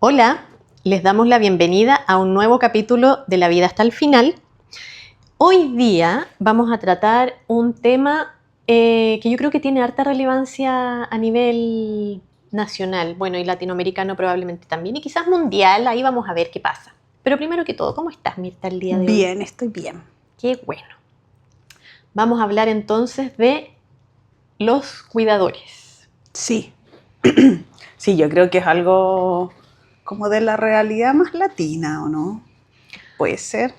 Hola, les damos la bienvenida a un nuevo capítulo de La vida hasta el final. Hoy día vamos a tratar un tema que yo creo que tiene harta relevancia a nivel nacional, bueno, y latinoamericano probablemente también, y quizás mundial, ahí vamos a ver qué pasa. Pero primero que todo, ¿cómo estás, Mirta, el día de hoy? Bien, estoy bien. Qué bueno. Vamos a hablar entonces de los cuidadores. Sí. Sí, yo creo que es algo como de la realidad más latina, ¿o no? Puede ser.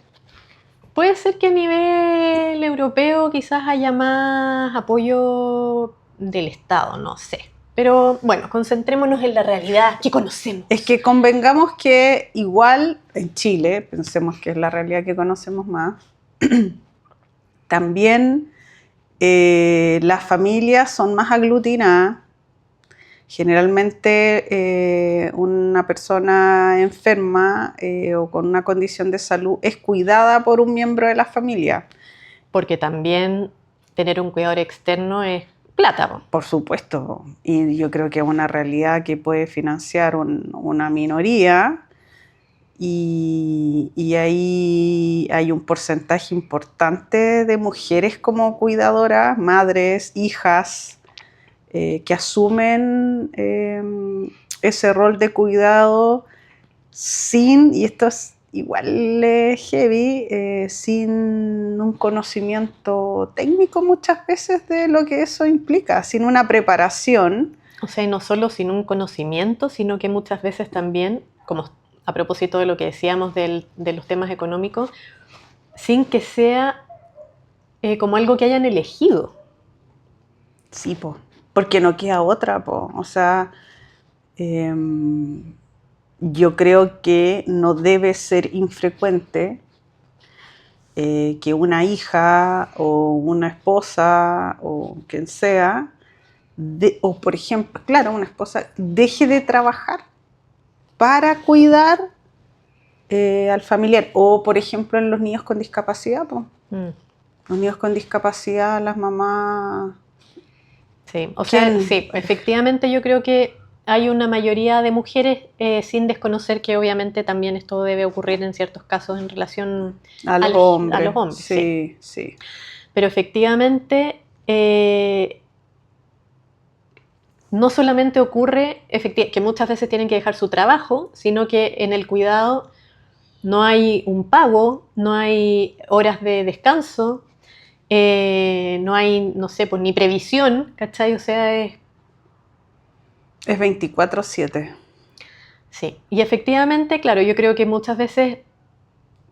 Puede ser que a nivel europeo quizás haya más apoyo del Estado, no sé. Pero bueno, concentrémonos en la realidad que conocemos. Es que convengamos que igual en Chile, pensemos que es la realidad que conocemos más, también las familias son más aglutinadas. Generalmente una persona enferma o con una condición de salud es cuidada por un miembro de la familia. Porque también tener un cuidador externo es plata, po. Por supuesto, y yo creo que es una realidad que puede financiar una minoría y ahí hay un porcentaje importante de mujeres como cuidadoras, madres, hijas, que asumen ese rol de cuidado sin, y esto es igual heavy, sin un conocimiento técnico muchas veces de lo que eso implica, sin una preparación. O sea, y no solo sin un conocimiento, sino que muchas veces también, como a propósito de lo que decíamos de los temas económicos, sin que sea como algo que hayan elegido. Sí, po, porque no queda otra, po. O sea, yo creo que no debe ser infrecuente que una hija o una esposa o quien sea, o por ejemplo, claro, una esposa deje de trabajar para cuidar al familiar. O por ejemplo en los niños con discapacidad, pues. Los niños con discapacidad, las mamás... Sí, o sea, sí, efectivamente yo creo que hay una mayoría de mujeres sin desconocer que obviamente también esto debe ocurrir en ciertos casos en relación a los hombres. A los hombres. Sí, sí. Sí. Pero efectivamente no solamente ocurre que muchas veces tienen que dejar su trabajo, sino que en el cuidado no hay un pago, no hay horas de descanso, no hay, no sé, pues ni previsión, ¿cachai? O sea, es 24/7. Sí, y efectivamente, claro, yo creo que muchas veces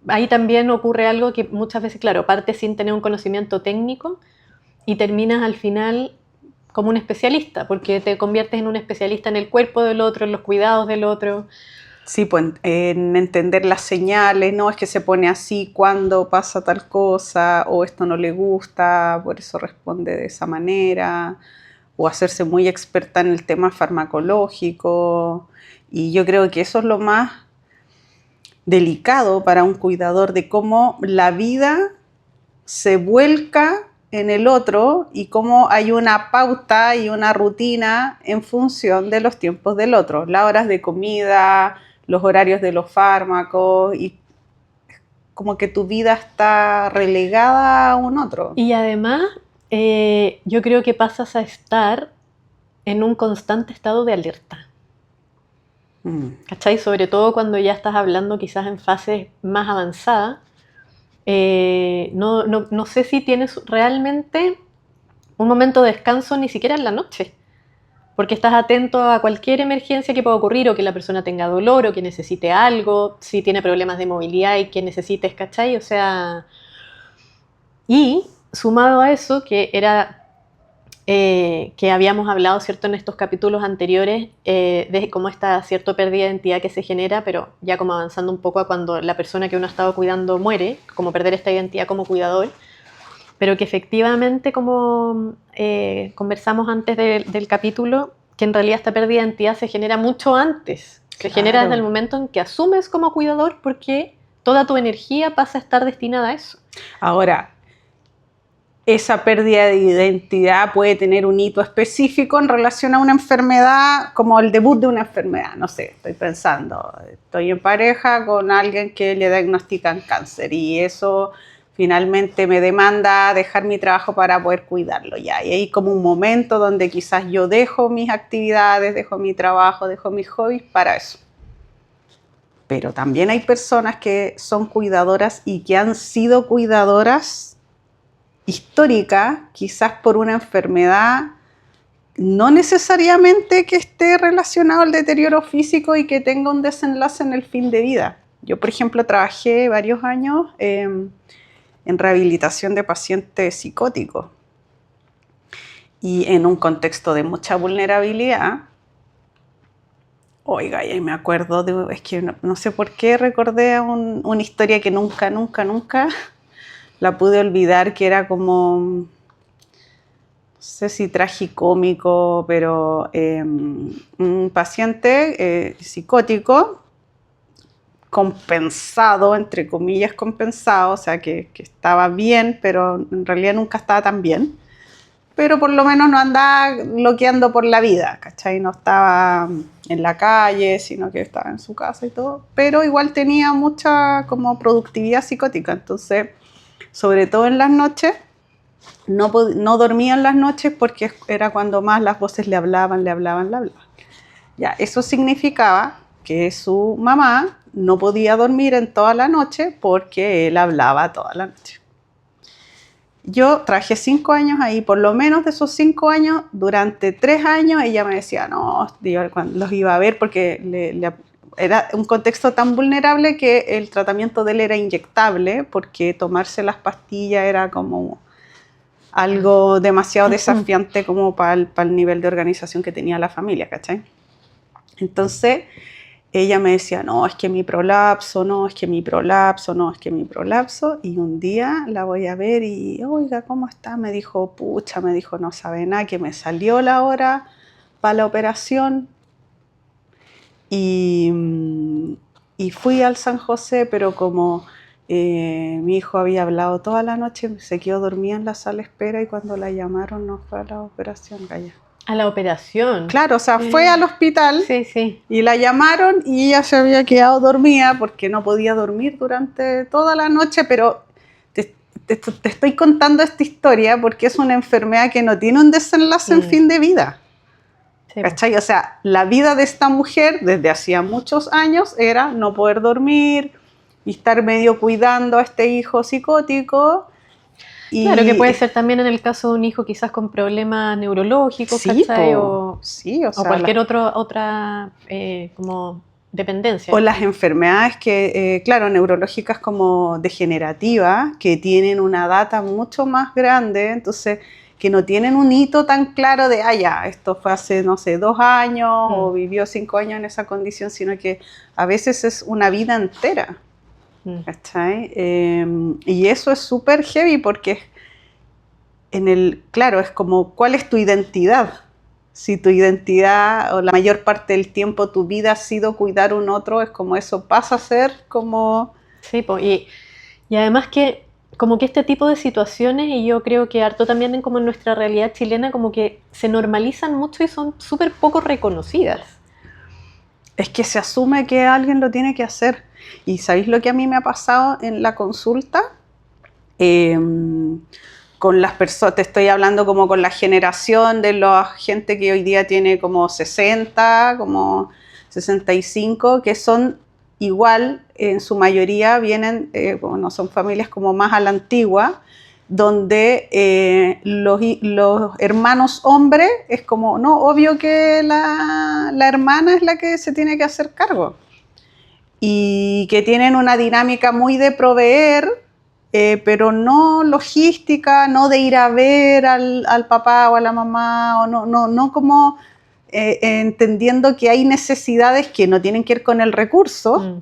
ahí también ocurre algo que muchas veces, claro, parte sin tener un conocimiento técnico y terminas al final como un especialista, porque te conviertes en un especialista en el cuerpo del otro, en los cuidados del otro. Sí, pues en entender las señales, no es que se pone así cuando pasa tal cosa, o esto no le gusta, por eso responde de esa manera, o hacerse muy experta en el tema farmacológico. Y yo creo que eso es lo más delicado para un cuidador, de cómo la vida se vuelca en el otro y cómo hay una pauta y una rutina en función de los tiempos del otro, las horas de comida, los horarios de los fármacos, y como que tu vida está relegada a un otro. Y además, yo creo que pasas a estar en un constante estado de alerta. ¿Cachai? Sobre todo cuando ya estás hablando quizás en fases más avanzadas. No sé si tienes realmente un momento de descanso ni siquiera en la noche, porque estás atento a cualquier emergencia que pueda ocurrir, o que la persona tenga dolor, o que necesite algo, si tiene problemas de movilidad y que necesites, ¿cachai? O sea, y sumado a eso, que era que habíamos hablado, ¿cierto?, en estos capítulos anteriores, de cómo esta cierta pérdida de identidad que se genera, pero ya como avanzando un poco a cuando la persona que uno ha estado cuidando muere, como perder esta identidad como cuidador, pero que efectivamente, como conversamos antes del capítulo, que en realidad esta pérdida de identidad se genera mucho antes, se genera desde el momento en que asumes como cuidador, porque toda tu energía pasa a estar destinada a eso. Ahora, esa pérdida de identidad puede tener un hito específico en relación a una enfermedad, como el debut de una enfermedad. No sé, estoy pensando, estoy en pareja con alguien que le diagnostican cáncer y eso finalmente me demanda dejar mi trabajo para poder cuidarlo ya. Y hay como un momento donde quizás yo dejo mis actividades, dejo mi trabajo, dejo mis hobbies para eso. Pero también hay personas que son cuidadoras y que han sido cuidadoras histórica, quizás por una enfermedad, no necesariamente que esté relacionado al deterioro físico y que tenga un desenlace en el fin de vida. Yo, por ejemplo, trabajé varios años en rehabilitación de pacientes psicóticos y en un contexto de mucha vulnerabilidad. Oiga, y me acuerdo, es que no sé por qué recordé una historia que nunca la pude olvidar, que era como, no sé si tragicómico, pero un paciente psicótico compensado, entre comillas compensado, o sea que estaba bien, pero en realidad nunca estaba tan bien, pero por lo menos no andaba bloqueando por la vida, ¿cachai? No estaba en la calle, sino que estaba en su casa y todo, pero igual tenía mucha como productividad psicótica, entonces sobre todo en las noches, no dormía en las noches porque era cuando más las voces le hablaban. Ya, eso significaba que su mamá no podía dormir en toda la noche porque él hablaba toda la noche. Yo trabajé 5 años ahí, por lo menos de esos 5 años, durante 3 años ella me decía, no, yo cuando los iba a ver porque era un contexto tan vulnerable que el tratamiento de él era inyectable porque tomarse las pastillas era como algo demasiado desafiante como para el nivel de organización que tenía la familia, ¿cachai? Entonces ella me decía, no, es que mi prolapso, no, es que mi prolapso, no, es que mi prolapso. Y un día la voy a ver y, oiga, ¿cómo está? Me dijo, pucha, me dijo, no sabe nada, que me salió la hora para la operación. Y fui al San José, pero como mi hijo había hablado toda la noche, se quedó dormida en la sala de espera y cuando la llamaron no fue a la operación, Gaya. A la operación. Claro, o sea, fue al hospital Sí. Y la llamaron y ella se había quedado dormida porque no podía dormir durante toda la noche, pero te estoy contando esta historia porque es una enfermedad que no tiene un desenlace en fin de vida. Sí. ¿Cachai? O sea, la vida de esta mujer desde hacía muchos años era no poder dormir y estar medio cuidando a este hijo psicótico. Claro, que puede ser también en el caso de un hijo quizás con problemas neurológicos, sí, ¿cachai? O sea, cualquier otra como dependencia. O las enfermedades que, claro, neurológicas como degenerativas, que tienen una data mucho más grande, entonces que no tienen un hito tan claro de, ya, esto fue hace, no sé, 2 años o vivió 5 años en esa condición, sino que a veces es una vida entera. ¿Cachai? Y eso es súper heavy porque claro, es como, ¿cuál es tu identidad? Si tu identidad o la mayor parte del tiempo tu vida ha sido cuidar a un otro, es como eso pasa a ser como... Sí, y además que como que este tipo de situaciones, y yo creo que harto también como en nuestra realidad chilena, como que se normalizan mucho y son súper poco reconocidas. Es que se asume que alguien lo tiene que hacer. ¿Y sabéis lo que a mí me ha pasado en la consulta? Con las personas, te estoy hablando como con la generación de la gente que hoy día tiene como 60, como 65, que son igual, en su mayoría vienen, bueno, son familias como más a la antigua, donde los hermanos hombres es como, no, obvio que la hermana es la que se tiene que hacer cargo. Y que tienen una dinámica muy de proveer, pero no logística, no de ir a ver al papá o a la mamá, o no como entendiendo que hay necesidades que no tienen que ver con el recurso,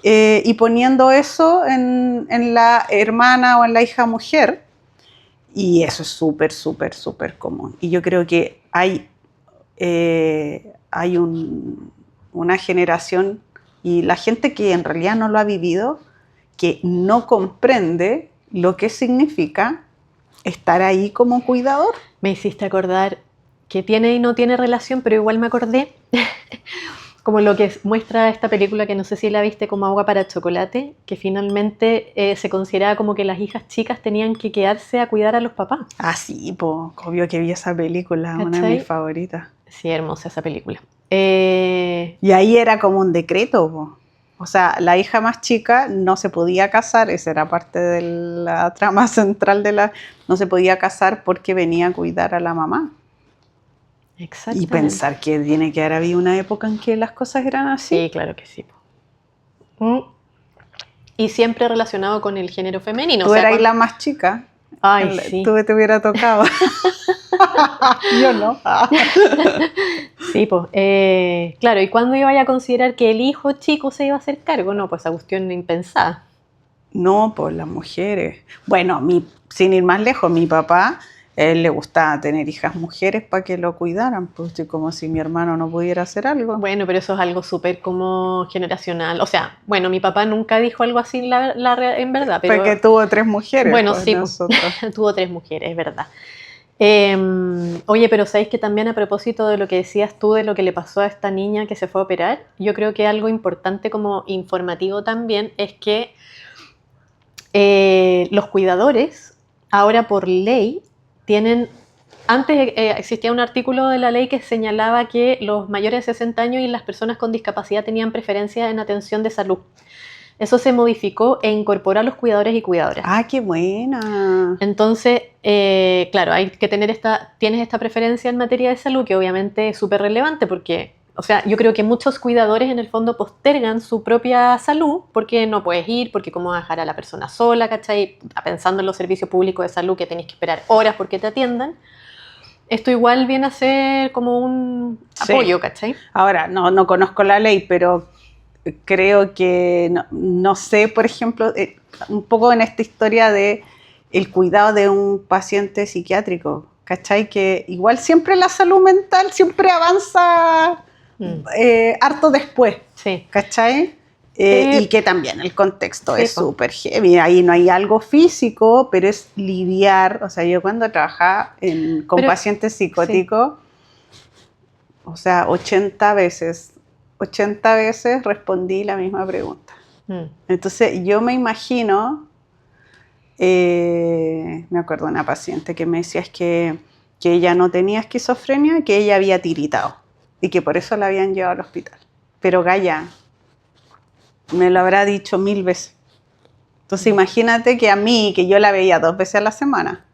y poniendo eso en la hermana o en la hija mujer, y eso es súper, súper, súper común. Y yo creo que hay una generación y la gente que en realidad no lo ha vivido, que no comprende lo que significa estar ahí como cuidador. Me hiciste acordar que tiene y no tiene relación, pero igual me acordé como lo que muestra esta película, que no sé si la viste, como Agua para Chocolate, que finalmente se consideraba como que las hijas chicas tenían que quedarse a cuidar a los papás. Ah, sí, pues, obvio que vi esa película, ¿Cachai? una de mis favoritas. Sí, hermosa esa película. Y ahí era como un decreto, po. O sea, la hija más chica no se podía casar, esa era parte de la trama central no se podía casar porque venía a cuidar a la mamá. Y Exactamente. pensar que tiene que haber habido una época en que las cosas eran así. Sí, claro que sí. Y siempre relacionado con el género femenino. Tú o sea, eras la más chica. Ay, sí. Tú te hubiera tocado. Yo no. Sí, pues. Claro, ¿y cuándo iba a considerar que el hijo chico se iba a hacer cargo? No, pues esa cuestión impensada. No, pues las mujeres. Bueno, sin ir más lejos, mi papá, él le gustaba tener hijas mujeres para que lo cuidaran, pues como si mi hermano no pudiera hacer algo. Bueno, pero eso es algo súper como generacional. O sea, bueno, mi papá nunca dijo algo así en verdad, pero... Porque tuvo 3 mujeres. Bueno, pues, sí, nosotros. tuvo 3 mujeres, es verdad. Oye, pero ¿sabéis que también a propósito de lo que decías tú, de lo que le pasó a esta niña que se fue a operar? Yo creo que algo importante como informativo también es que los cuidadores, ahora por ley, tienen... Antes existía un artículo de la ley que señalaba que los mayores de 60 años y las personas con discapacidad tenían preferencia en atención de salud. Eso se modificó e incorporó a los cuidadores y cuidadoras. ¡Ah, qué buena! Entonces, claro, hay que tienes esta preferencia en materia de salud, que obviamente es súper relevante porque, o sea, yo creo que muchos cuidadores en el fondo postergan su propia salud porque no puedes ir, porque cómo vas a dejar a la persona sola, ¿cachai? Pensando en los servicios públicos de salud que tenés que esperar horas porque te atiendan. Esto igual viene a ser como un apoyo, ¿cachai? Ahora, no conozco la ley, pero creo que, no sé, por ejemplo, un poco en esta historia de el cuidado de un paciente psiquiátrico, ¿cachai? Que igual siempre la salud mental siempre avanza harto después, Sí. ¿cachai? Y que también el contexto sí, es súper heavy, ahí no hay algo físico, pero es lidiar, o sea, yo cuando trabajaba con pacientes psicóticos, sí. O sea, 80 veces respondí la misma pregunta. Entonces yo me imagino, me acuerdo de una paciente que me decía que ella no tenía esquizofrenia, que ella había tiritado y que por eso la habían llevado al hospital. Pero Gaya me lo habrá dicho 1000 veces. Entonces imagínate que a mí, que yo la veía 2 veces a la semana,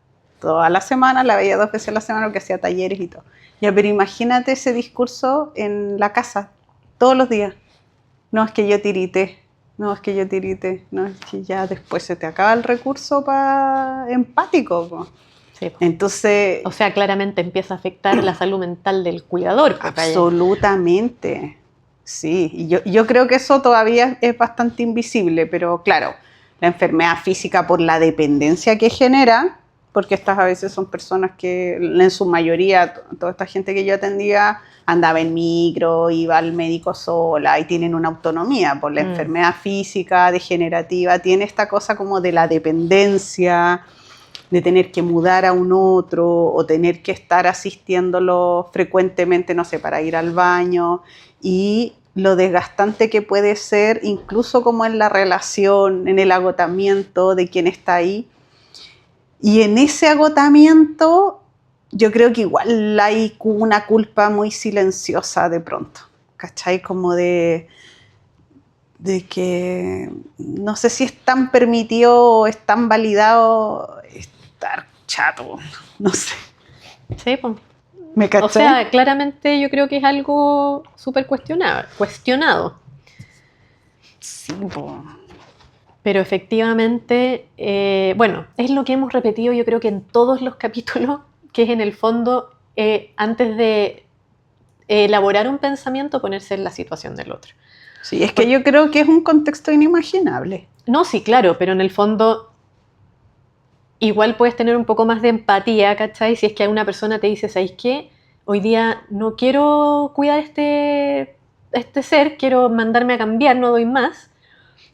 toda la semana la veía 2 veces a la semana porque hacía talleres y todo. Ya, pero imagínate ese discurso en la casa, todos los días. No, es que yo tirité, no, es que ya después se te acaba el recurso empático. Po. Sí, po. Entonces... O sea, claramente empieza a afectar la salud mental del cuidador. Absolutamente. Sí, y yo creo que eso todavía es bastante invisible, pero claro, la enfermedad física por la dependencia que genera, porque estas a veces son personas que en su mayoría, toda esta gente que yo atendía andaba en micro, iba al médico sola y tienen una autonomía por la enfermedad física degenerativa, tiene esta cosa como de la dependencia, de tener que mudar a un otro o tener que estar asistiéndolo frecuentemente, no sé, para ir al baño, y lo desgastante que puede ser incluso como en la relación, en el agotamiento de quien está ahí. Y en ese agotamiento yo creo que igual hay una culpa muy silenciosa de pronto, ¿cachai? Como de que no sé si es tan permitido o es tan validado estar chato, no sé. Sí, pues. ¿Me cachai? O sea, claramente yo creo que es algo súper cuestionado. Sí, pues. Pero efectivamente, bueno, es lo que hemos repetido yo creo que en todos los capítulos, que es en el fondo, antes de elaborar un pensamiento, ponerse en la situación del otro. Sí, es que yo creo que es un contexto inimaginable. No, sí, claro, pero en el fondo igual puedes tener un poco más de empatía, ¿cachai? Si es que una persona te dice, ¿sabes qué? Hoy día no quiero cuidar este ser, quiero mandarme a cambiar, no doy más.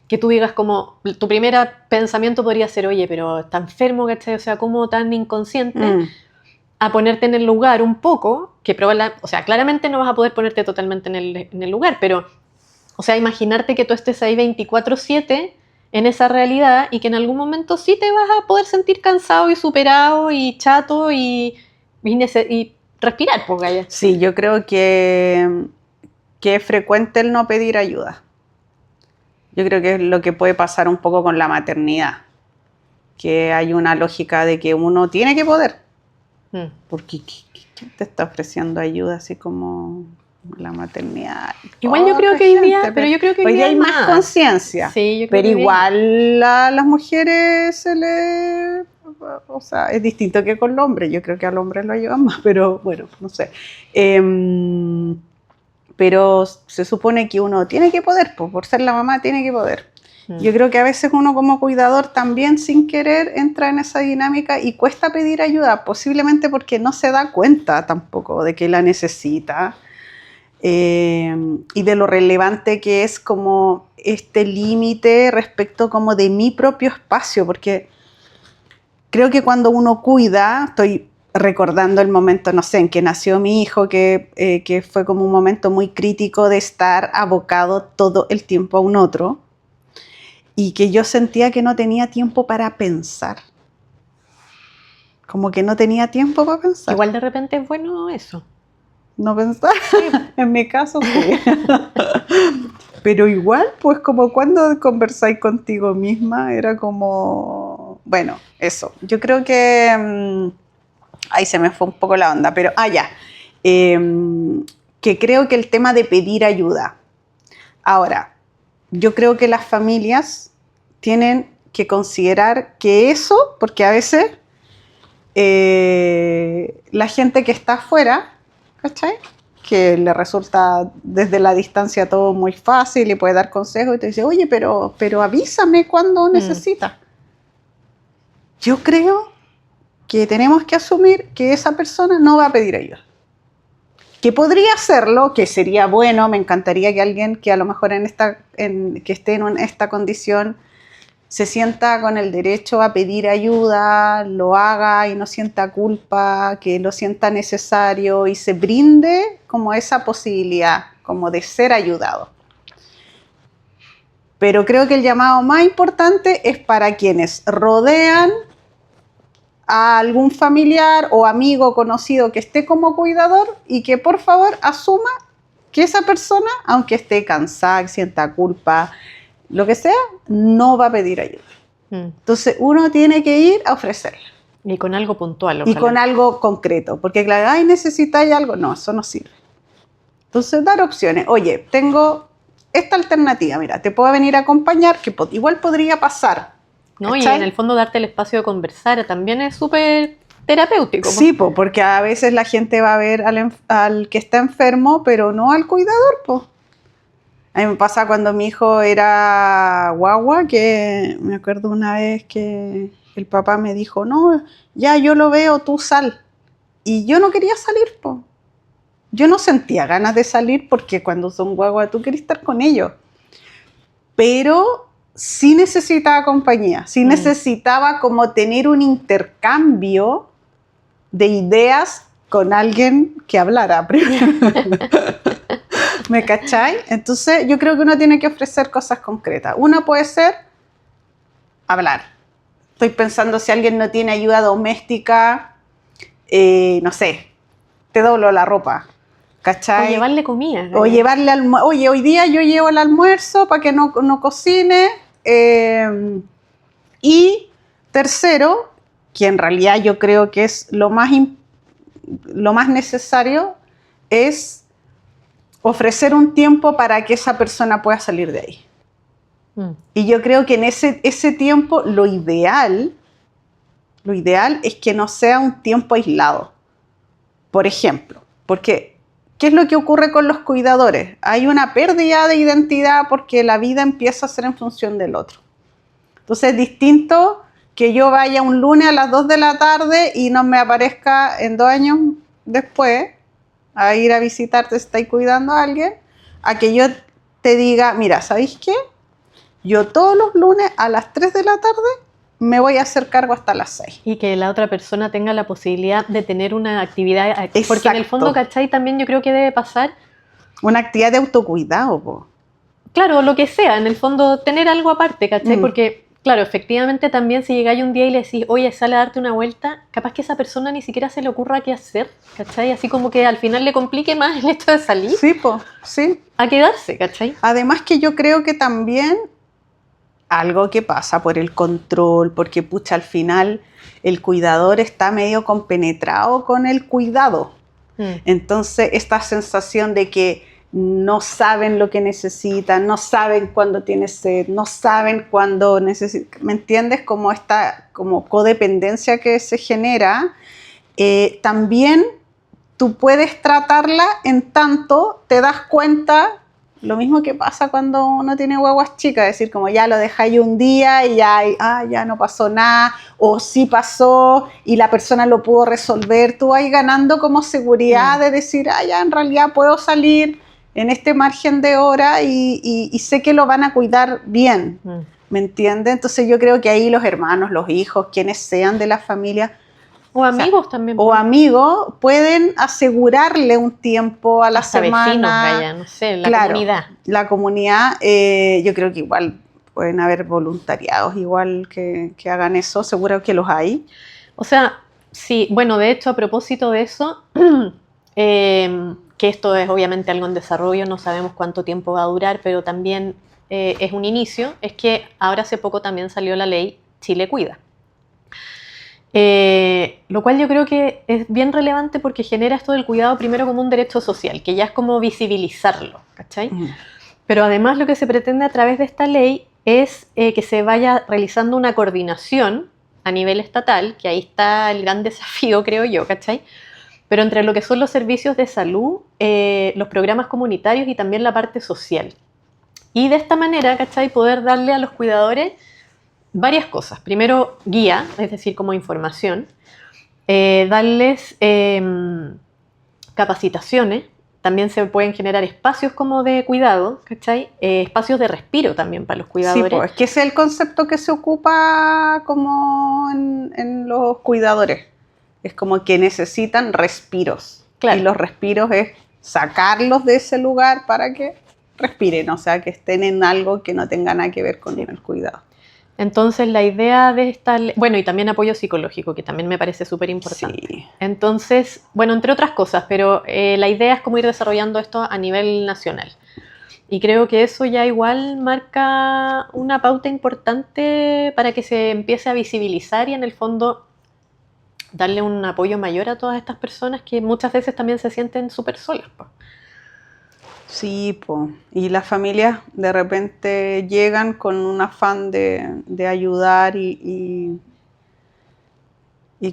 que tú digas como, tu primer pensamiento podría ser, oye, pero está enfermo, ¿cachai? O sea, ¿cómo tan inconsciente? A ponerte en el lugar un poco, que o sea, claramente no vas a poder ponerte totalmente en el lugar, pero, o sea, imaginarte que tú estés ahí 24/7 en esa realidad y que en algún momento sí te vas a poder sentir cansado y superado y chato y respirar, pues, Gaya. Sí, yo creo que es frecuente el no pedir ayuda. Yo creo que es lo que puede pasar un poco con la maternidad, que hay una lógica de que uno tiene que poder, porque ¿quién te está ofreciendo ayuda así como la maternidad? Igual yo creo que hoy día, pero yo creo que hoy día hay más conciencia, sí, pero igual a las mujeres se les... O sea, es distinto que con los hombres, yo creo que al hombre lo ayudan más, pero bueno, no sé. Pero se supone que uno tiene que poder, por ser la mamá tiene que poder. Yo creo que a veces uno como cuidador también sin querer entra en esa dinámica y cuesta pedir ayuda, posiblemente porque no se da cuenta tampoco de que la necesita y de lo relevante que es como este límite respecto como de mi propio espacio, porque creo que cuando uno cuida, estoy recordando el momento, no sé, en que nació mi hijo, que fue como un momento muy crítico de estar abocado todo el tiempo a un otro y que yo sentía que no tenía tiempo para pensar. Como que no tenía tiempo para pensar. Igual de repente es bueno eso. No pensar, en mi caso sí. Pero igual, pues como cuando conversáis contigo misma, era como, bueno, eso. Yo creo que, ahí se me fue un poco la onda, pero, ya. Que creo que el tema de pedir ayuda. Ahora, yo creo que las familias tienen que considerar que eso, porque a veces la gente que está afuera, ¿cachai? Que le resulta desde la distancia todo muy fácil y puede dar consejos y te dice, oye, pero avísame cuando necesitas. Yo creo que tenemos que asumir que esa persona no va a pedir ayuda. Que podría hacerlo, que sería bueno, me encantaría que alguien que a lo mejor que esté en esta condición se sienta con el derecho a pedir ayuda, lo haga y no sienta culpa, que lo sienta necesario y se brinde como esa posibilidad, como de ser ayudado. Pero creo que el llamado más importante es para quienes rodean a algún familiar o amigo conocido que esté como cuidador y que por favor asuma que esa persona, aunque esté cansada, sienta culpa, lo que sea, no va a pedir ayuda. Entonces uno tiene que ir a ofrecerla. Y con algo puntual. Ojalá. Y con algo concreto, porque claro, ay, necesitáis algo, no, eso no sirve. Entonces dar opciones, oye, tengo esta alternativa, mira, te puedo venir a acompañar, que igual podría pasar. No, ¿cachai? Y en el fondo darte el espacio de conversar también es súper terapéutico. Sí, porque a veces la gente va a ver al que está enfermo, pero no al cuidador, pues. A mí me pasa cuando mi hijo era guagua, que me acuerdo una vez que el papá me dijo, no, ya yo lo veo, tú sal. Y yo no quería salir, pues. Yo no sentía ganas de salir porque cuando son guagua tú quieres estar con ellos. Pero sí necesitaba compañía, sí necesitaba como tener un intercambio de ideas con alguien que hablara primero. ¿Me cachai? Entonces yo creo que uno tiene que ofrecer cosas concretas. Una puede ser hablar. Estoy pensando si alguien no tiene ayuda doméstica, no sé, te doblo la ropa, ¿cachai? O llevarle comida. O llevarle oye, hoy día yo llevo el almuerzo para que no cocine. Y tercero, que en realidad yo creo que es lo más necesario, es ofrecer un tiempo para que esa persona pueda salir de ahí. Y yo creo que en ese tiempo lo ideal es que no sea un tiempo aislado. Por ejemplo, porque ¿qué es lo que ocurre con los cuidadores? Hay una pérdida de identidad porque la vida empieza a ser en función del otro. Entonces es distinto que yo vaya un lunes a las 2 de la tarde y no me aparezca en 2 años después a ir a visitarte si estáis cuidando a alguien, a que yo te diga, mira, ¿sabéis qué? yo todos los lunes a las 3 de la tarde me voy a hacer cargo hasta las 6. Y que la otra persona tenga la posibilidad de tener una actividad, porque en el fondo, Exacto. ¿cachai? También yo creo que debe pasar, Una actividad de autocuidado, po. claro, lo que sea, en el fondo tener algo aparte, ¿cachai? Mm. Porque, claro, efectivamente también si llegáis un día y le decís, oye, sale a darte una vuelta, capaz que a esa persona ni siquiera se le ocurra qué hacer, ¿cachai? Así como que al final le complique más el hecho de salir Sí, po, sí. a quedarse, ¿cachai? Además que yo creo que también algo que pasa por el control, porque pucha, al final el cuidador está medio compenetrado con el cuidado. Entonces, esta sensación de que no saben lo que necesitan, no saben cuándo tiene sed, no saben cuándo necesitan, ¿me entiendes? Como esta como codependencia que se genera, también tú puedes tratarla en tanto te das cuenta. Lo mismo que pasa cuando uno tiene guaguas chicas, es decir, como ya lo dejáis un día y ya, ya no pasó nada, o sí pasó y la persona lo pudo resolver, tú vas ganando como seguridad de decir, ya en realidad puedo salir en este margen de hora y sé que lo van a cuidar bien, ¿me entiendes? Entonces yo creo que ahí los hermanos, los hijos, quienes sean de la familia, o amigos también. O amigos pueden asegurarle un tiempo a la hasta semana. Vecinos, Gaya, no sé, la comunidad. La comunidad, yo creo que igual pueden haber voluntariados igual que hagan eso, seguro que los hay. O sea, sí, bueno, de hecho, a propósito de eso, que esto es obviamente algo en desarrollo, no sabemos cuánto tiempo va a durar, pero también es un inicio, es que ahora hace poco también salió la ley Chile Cuida. Lo cual yo creo que es bien relevante porque genera esto del cuidado primero como un derecho social, que ya es como visibilizarlo, ¿cachai? Pero además lo que se pretende a través de esta ley es que se vaya realizando una coordinación a nivel estatal, que ahí está el gran desafío, creo yo, ¿cachai? Pero entre lo que son los servicios de salud, los programas comunitarios y también la parte social. Y de esta manera, ¿cachai? Poder darle a los cuidadores varias cosas. Primero, guía, es decir, como información. Darles capacitaciones. También se pueden generar espacios como de cuidado, ¿cachai? Espacios de respiro también para los cuidadores. Sí, pues, es que ese es el concepto que se ocupa como en los cuidadores. Es como que necesitan respiros. Claro. Y los respiros es sacarlos de ese lugar para que respiren, o sea, que estén en algo que no tenga nada que ver con el cuidado. Entonces la idea de esta, bueno, y también apoyo psicológico, que también me parece súper importante. Sí. Entonces, bueno, entre otras cosas, pero la idea es como ir desarrollando esto a nivel nacional. Y creo que eso ya igual marca una pauta importante para que se empiece a visibilizar y en el fondo darle un apoyo mayor a todas estas personas que muchas veces también se sienten súper solas. Sí, po. Y las familias de repente llegan con un afán de ayudar y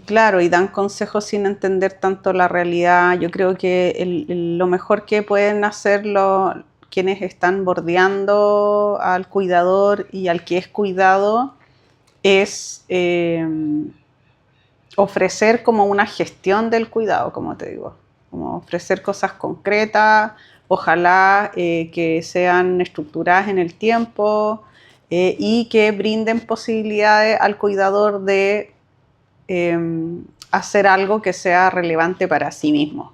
claro, y dan consejos sin entender tanto la realidad. Yo creo que lo mejor que pueden hacer quienes están bordeando al cuidador y al que es cuidado es ofrecer como una gestión del cuidado, como te digo, como ofrecer cosas concretas. Ojalá que sean estructuradas en el tiempo y que brinden posibilidades al cuidador de hacer algo que sea relevante para sí mismo.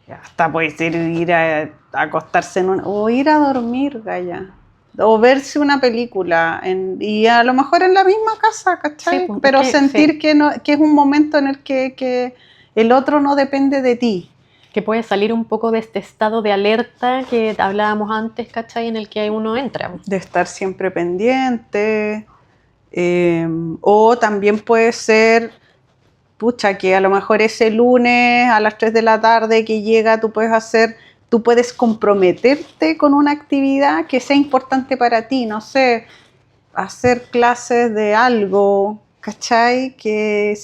Hasta puede ser ir a acostarse o ir a dormir, Gaya. O verse una película y a lo mejor en la misma casa, ¿cachai? Sí, pero sentir que es un momento en el que el otro no depende de ti. Que puede salir un poco de este estado de alerta que hablábamos antes, ¿cachai? En el que uno entra. De estar siempre pendiente. O también puede ser, pucha, que a lo mejor ese lunes a las 3 de la tarde que llega, tú puedes comprometerte con una actividad que sea importante para ti, no sé, hacer clases de algo, ¿cachai? Que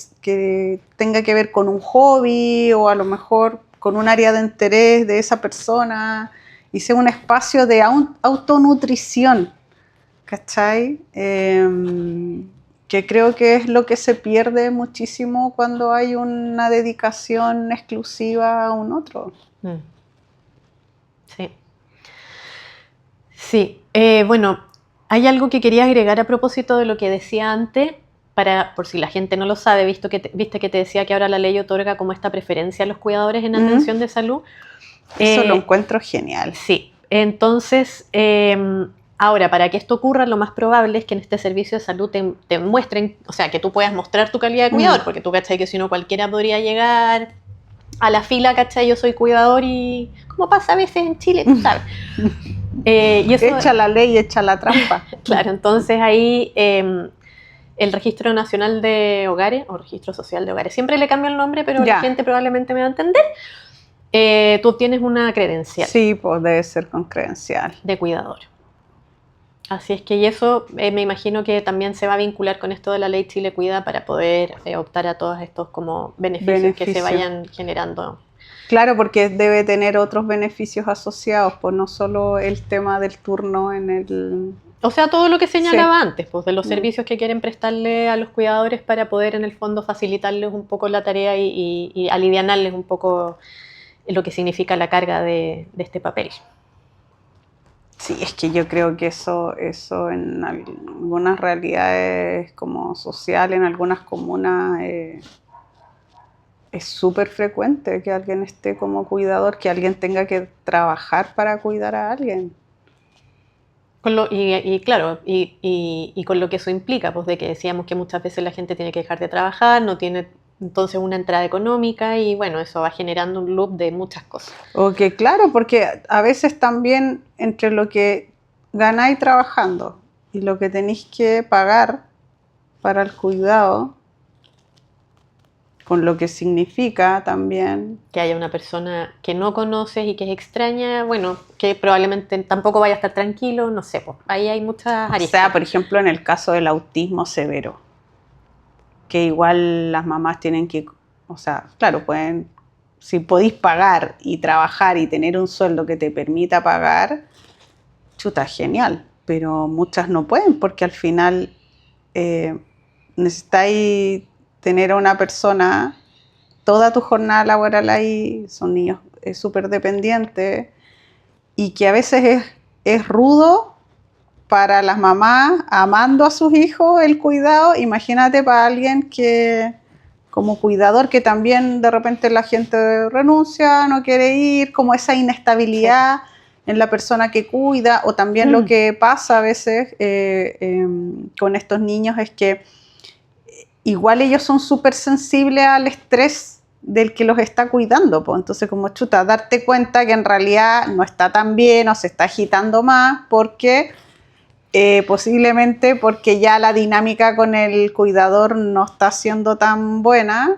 tenga que ver con un hobby o a lo mejor con un área de interés de esa persona y sea un espacio de autonutrición, ¿cachai? Que creo que es lo que se pierde muchísimo cuando hay una dedicación exclusiva a un otro. Sí. Sí, bueno, hay algo que quería agregar a propósito de lo que decía antes, por si la gente no lo sabe, viste que te decía que ahora la ley otorga como esta preferencia a los cuidadores en atención de salud. Eso lo encuentro genial. Sí, entonces, ahora, para que esto ocurra, lo más probable es que en este servicio de salud te muestren, o sea, que tú puedas mostrar tu calidad de cuidador, porque tú, ¿cachai? Que si no cualquiera podría llegar a la fila, ¿cachai? Yo soy cuidador y como pasa a veces en Chile, tú sabes. Y eso, echa la ley, echa la trampa. claro, entonces ahí el Registro Nacional de Hogares, o Registro Social de Hogares, siempre le cambio el nombre, pero la gente probablemente me va a entender. Tú tienes una credencial. Sí, pues debe ser con credencial. De cuidador. Así es que y eso me imagino que también se va a vincular con esto de la ley Chile Cuida para poder optar a todos estos como beneficios que se vayan generando. Claro, porque debe tener otros beneficios asociados, pues no solo el tema del turno en el... O sea, todo lo que señalaba antes, pues de los servicios que quieren prestarle a los cuidadores para poder en el fondo facilitarles un poco la tarea y alivianarles un poco lo que significa la carga de este papel. Sí, es que yo creo que eso en algunas realidades como social, en algunas comunas, es súper frecuente que alguien esté como cuidador, que alguien tenga que trabajar para cuidar a alguien. Claro, con lo que eso implica, pues de que decíamos que muchas veces la gente tiene que dejar de trabajar, no tiene entonces una entrada económica y bueno, eso va generando un loop de muchas cosas. Ok, claro, porque a veces también entre lo que ganáis trabajando y lo que tenéis que pagar para el cuidado, con lo que significa también... Que haya una persona que no conoces y que es extraña, bueno, que probablemente tampoco vaya a estar tranquilo, no sé, pues ahí hay muchas aristas. O sea, por ejemplo, en el caso del autismo severo, que igual las mamás tienen que, o sea, claro, pueden, si podéis pagar y trabajar y tener un sueldo que te permita pagar, chuta, genial, pero muchas no pueden porque al final necesitáis tener a una persona toda tu jornada laboral ahí, son niños súper dependientes y que a veces es rudo para las mamás amando a sus hijos el cuidado. Imagínate para alguien que como cuidador que también de repente la gente renuncia, no quiere ir, como esa inestabilidad en la persona que cuida, o también lo que pasa a veces con estos niños es que igual ellos son súper sensibles al estrés del que los está cuidando, pues. Entonces como chuta, darte cuenta que en realidad no está tan bien o se está agitando más porque posiblemente porque ya la dinámica con el cuidador no está siendo tan buena.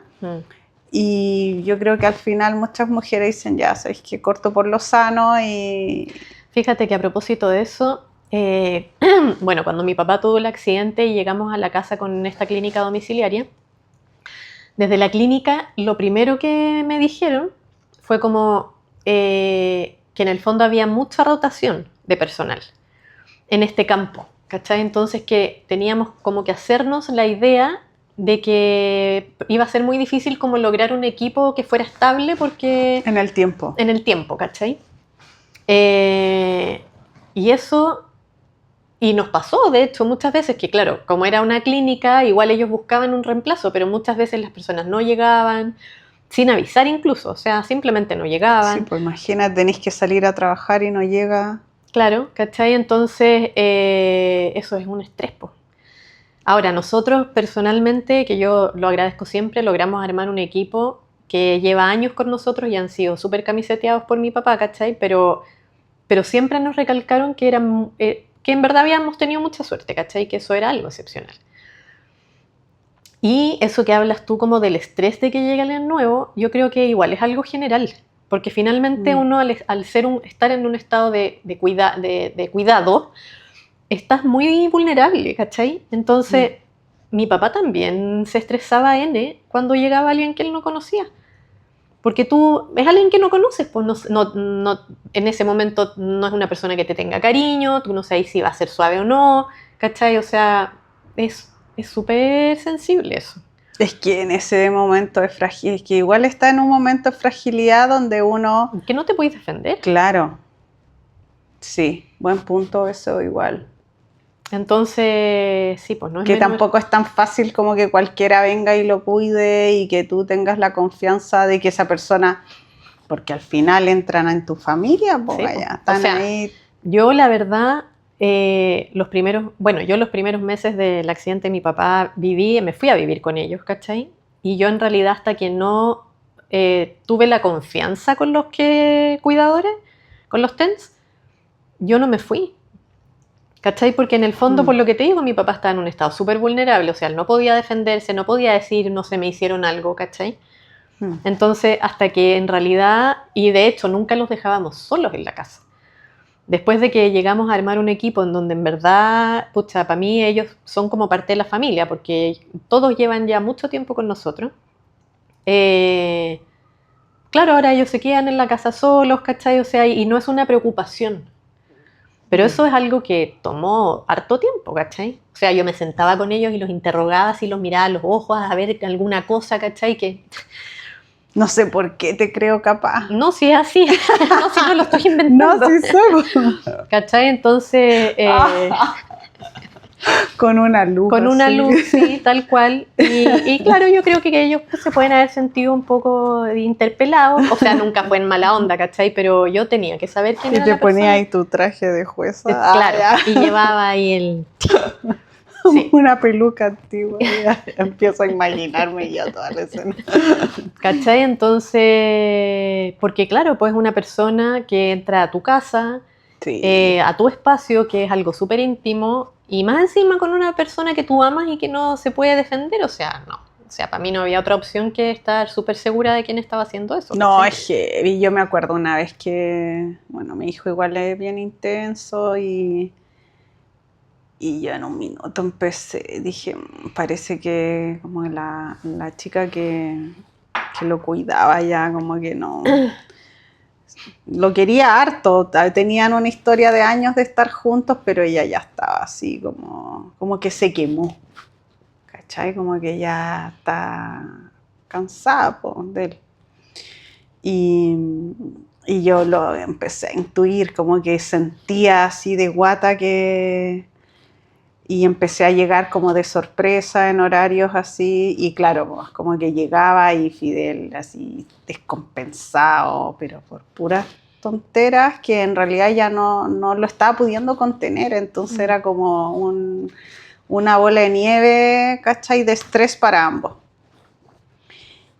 Y yo creo que al final muchas mujeres dicen, ya, sabéis que corto por lo sano. Y fíjate que a propósito de eso, bueno, cuando mi papá tuvo el accidente y llegamos a la casa con esta clínica domiciliaria, desde la clínica lo primero que me dijeron fue como que en el fondo había mucha rotación de personal en este campo, ¿cachai? Entonces que teníamos como que hacernos la idea de que iba a ser muy difícil como lograr un equipo que fuera estable porque... En el tiempo. En el tiempo, ¿cachai? Y eso... Y nos pasó, de hecho, muchas veces que, claro, como era una clínica, igual ellos buscaban un reemplazo, pero muchas veces las personas no llegaban, sin avisar incluso, o sea, simplemente no llegaban. Sí, pues imagina, tenéis que salir a trabajar y no llega. Claro, ¿cachai? Entonces, eso es un estrés, pues. Ahora, nosotros personalmente, que yo lo agradezco siempre, logramos armar un equipo que lleva años con nosotros y han sido súper camiseteados por mi papá, ¿cachai? Pero siempre nos recalcaron que eran... que en verdad habíamos tenido mucha suerte, ¿cachai? Que eso era algo excepcional. Y eso que hablas tú como del estrés de que llegue alguien nuevo, yo creo que igual es algo general, porque finalmente uno al estar en un estado de cuidado, estás muy vulnerable, ¿cachai? Entonces, mi papá también se estresaba cuando llegaba alguien que él no conocía. Porque tú es alguien que no conoces, pues no, en ese momento no es una persona que te tenga cariño, tú no sabes si va a ser suave o no, ¿cachai? O sea, es súper sensible eso. Es que en ese momento es frágil, es que igual está en un momento de fragilidad donde uno... Que no te puedes defender. Claro. Sí, buen punto eso igual. Entonces, sí, pues no es Que menor. tampoco es tan fácil como que cualquiera venga y lo cuide y que tú tengas la confianza de que esa persona, porque al final entran en tu familia, pues Sí, pues. vaya, O están sea, ahí. yo la verdad, yo los primeros meses del accidente de mi papá me fui a vivir con ellos, ¿cachai? Y yo en realidad hasta que no tuve la confianza con los cuidadores, con los TENS, yo no me fui. ¿Cachai? Porque en el fondo, por Mm, lo que te digo, mi papá estaba en un estado súper vulnerable, o sea, él no podía defenderse, no podía decir, no se me hicieron algo, ¿cachai? mm. Entonces, hasta que en realidad, y de hecho nunca los dejábamos solos en la casa. Después de que llegamos a armar un equipo en donde en verdad, pucha, para mí ellos son como parte de la familia, porque todos llevan ya mucho tiempo con nosotros. Eh, claro, ahora ellos se quedan en la casa solos, ¿cachai? O sea, y no es una preocupación. Pero Mm. eso es algo que tomó harto tiempo, ¿cachai? O sea, yo me sentaba con ellos y los interrogaba, así los miraba a los ojos a ver alguna cosa, ¿cachai? Que No sé por qué te creo capaz. no, si es así, no, si no lo estoy No, inventando, sí soy. ¿cachai? Entonces, Con una lupa, con una así. luz, sí, tal cual. Y claro, yo creo que ellos pues, se pueden haber sentido un poco interpelados, o sea, nunca fue en mala onda, ¿cachai? Pero yo tenía que saber quién Y era te la ponía persona. ahí tu traje de jueza. Ah, Claro, ya. y llevaba ahí el... Sí, Una peluca antigua. Ya. Empiezo a imaginarme ya toda la escena. ¿cachai? Entonces, porque claro, pues una persona que entra a tu casa, Sí. a tu espacio, que es algo súper íntimo, y más encima con una persona que tú amas y que no se puede defender, o sea, no. O sea, para mí no había otra opción que estar súper segura de quién estaba haciendo eso, No, ¿cachai? es heavy. Yo me acuerdo una vez que, bueno, mi hijo igual es bien intenso y yo en un minuto empecé, dije, Parece que como la chica que lo cuidaba ya, como que no, lo quería harto, tenían una historia de años de estar juntos, pero ella ya estaba así como que se quemó, ¿cachai? Como que ya está cansada po, de él. Y, y yo lo empecé a intuir, como que sentía así de guata que... Y empecé a llegar como de sorpresa en horarios así, y claro, pues, como que llegaba y Fidel así descompensado, pero por puras tonteras que en realidad ya no lo estaba pudiendo contener, entonces era como una bola de nieve, ¿cachai? De estrés para ambos.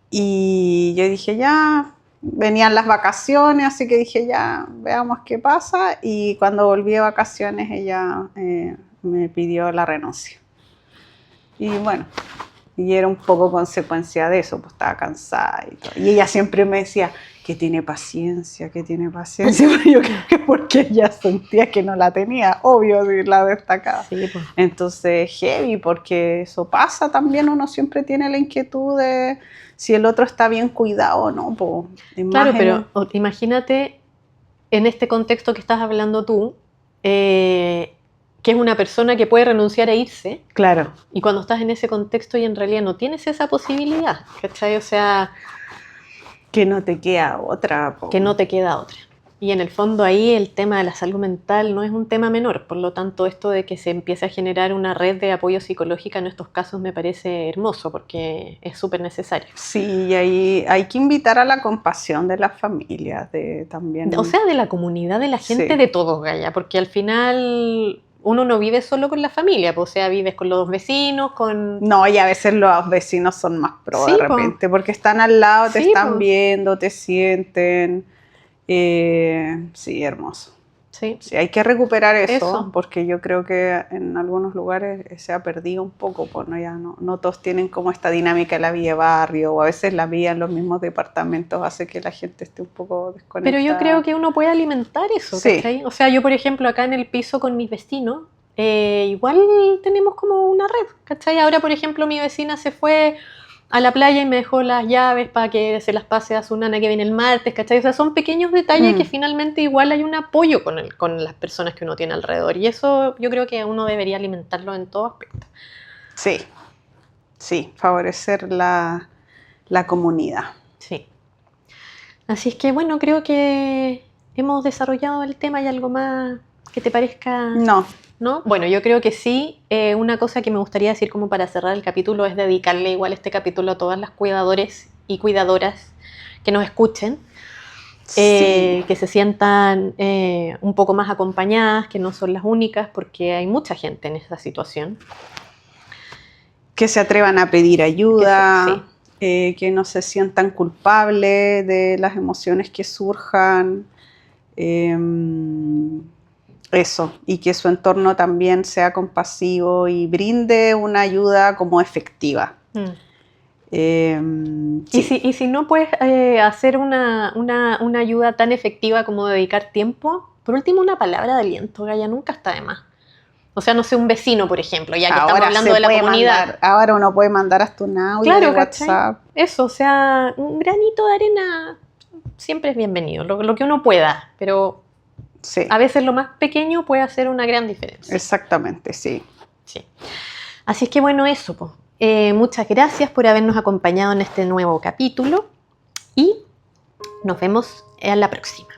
Y yo dije, ya, venían las vacaciones, así que dije, ya, veamos qué pasa. Y cuando volví de vacaciones, ella me pidió la renuncia. Y bueno, y era un poco consecuencia de eso, pues estaba cansada y todo. Y ella siempre me decía que tiene paciencia, pero yo creo que porque ella sentía que no la tenía, obvio, si la destacaba. Sí, pues. Entonces, heavy, porque eso pasa también, uno siempre tiene la inquietud de si el otro está bien cuidado o no, pues, es más Claro, en pero un... imagínate en este contexto que estás hablando tú, que es una persona que puede renunciar e irse, Claro, y cuando estás en ese contexto y en realidad no tienes esa posibilidad, ¿cachai? O sea, que no te queda otra, que pues. no te queda otra. Y en el fondo ahí el tema de la salud mental no es un tema menor, por lo tanto esto de que se empiece a generar una red de apoyo psicológica en estos casos me parece hermoso porque es súper necesario. Sí, y ahí hay que invitar a la compasión de las familias, O también, sea, de la comunidad, de la gente, sí. de todos, Gaya, porque al final uno no vive solo con la familia, pues, o sea, vives con los vecinos, con... No, y a veces los vecinos son más pro de Sí, pues, repente, porque están al lado, te sí, están pues, viendo, te sienten. Sí, hermoso. sí, Sí, hay que recuperar eso, eso. porque yo creo que en algunos lugares se ha perdido un poco, pues no, ya no todos tienen como esta dinámica de la vida de barrio, o a veces la vida en los mismos departamentos hace que la gente esté un poco Pero yo creo desconectada. que uno puede alimentar eso, Sí, ¿cachai? O sea, yo, por ejemplo, acá en el piso con mis vecinos, igual tenemos como una red, ¿cachai? Ahora, por ejemplo, mi vecina se fue a la playa y me dejó las llaves para que se las pase a su nana que viene el martes, ¿cachai? O sea, son pequeños detalles que mm, finalmente igual hay un apoyo con las personas que uno tiene alrededor. Y eso yo creo que uno debería alimentarlo en todo aspecto. sí, sí, favorecer la comunidad. Sí. Así es que, bueno, creo que ¿Hemos desarrollado el tema? ¿Hay algo más que te parezca? No. ¿No? Bueno, yo creo que sí. Una cosa que me gustaría decir como para cerrar el capítulo es dedicarle igual este capítulo a todas las cuidadores y cuidadoras que nos escuchen, Sí. que se sientan un poco más acompañadas, que no son las únicas, porque hay mucha gente en esa situación. Que se atrevan a pedir ayuda, sí. que no se sientan culpables de las emociones que surjan. Eso, y que su entorno también sea compasivo y brinde una ayuda como efectiva. Sí. Y si no puedes hacer una ayuda tan efectiva como dedicar tiempo, por último una palabra de aliento, Gaya, nunca está de más. O sea, no sé, un vecino, por ejemplo, ya que estamos hablando de la comunidad. Ahora uno puede mandar hasta un audio Claro, de WhatsApp. ¿cachai? Eso, o sea, un granito de arena siempre es bienvenido, lo que uno pueda, pero sí. A veces lo más pequeño puede hacer una gran diferencia. Exactamente, sí. Sí. Así es que bueno, eso, pues. Muchas gracias por habernos acompañado en este nuevo capítulo y nos vemos en la próxima.